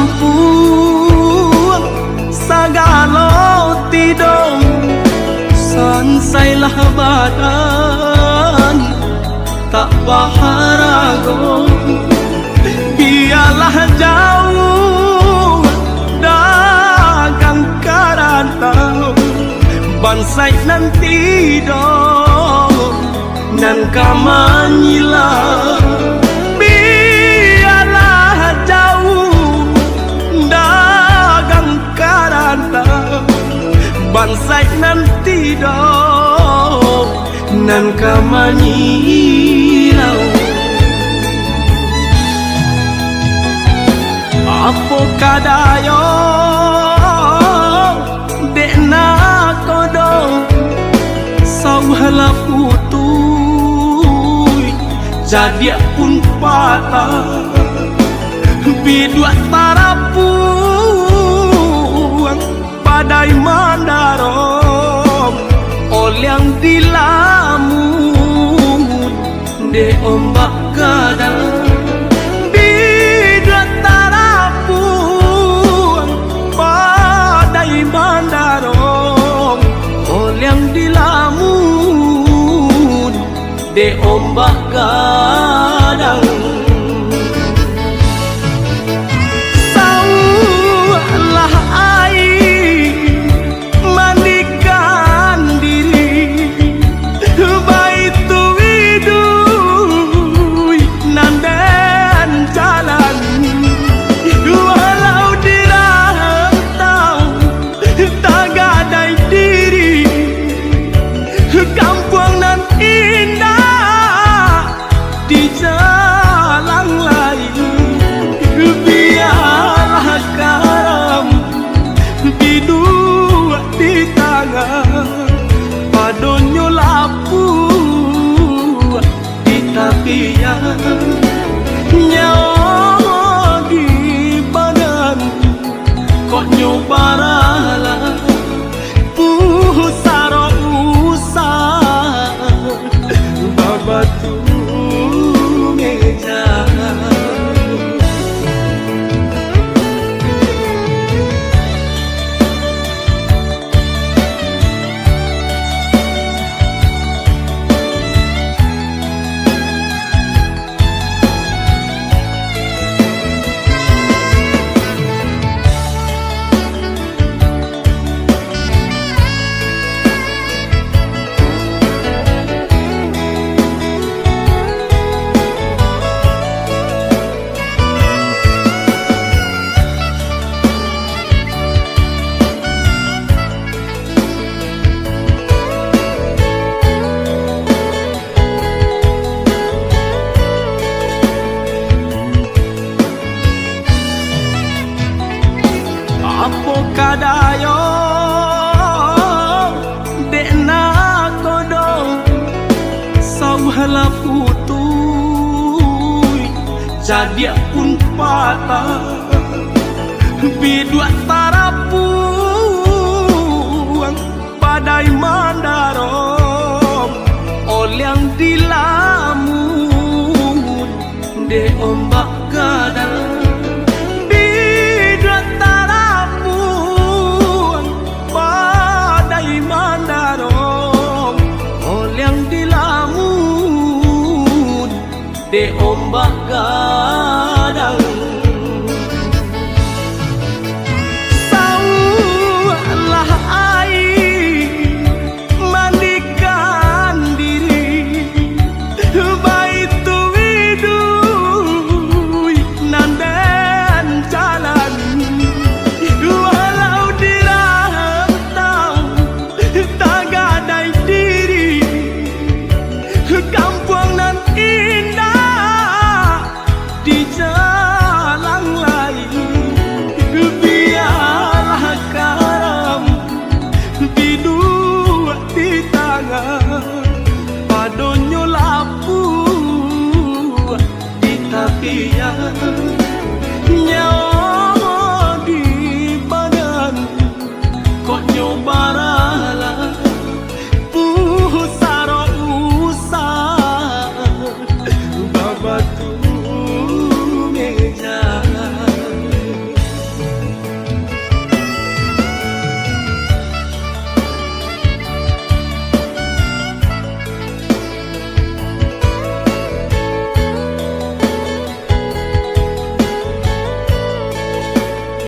Lampung sagalo tidong sansailah badan tak baharago biarlah jauh dagang karantau bansai nanti dong nan kamanyila biarlah jauh dagang karantau bansai nanti dong nan kamanyilau apo kadayo dekna kodong sauhala putui jadi pun patah bidua tarapuang padai mandarong olyang dilamun de ombak kadang bidua tarapuang padai mandarong olyang dilamun de ombak kadang saulah air mandikan diri baitu widui nandan jalan walau dirantau tak gadai diri kampung nan indah di jalan lain biarlah karam bidua di tangan padonyo lapu di tapian nyawa di badan kok nyobarala pusaro usah babatu meja apo kadayo dekna kodong sauhala putui jadi pun patah bidua tarapuang padai mandarong olyang dilamun de ombak kadang de ombak gadang saulah air mandikan diri baitu widui nandan jalan walau dirantau tak gadai diri kampung nan indah di jalan lain biarlah karam bidua di tangan padonyo lapu di tapian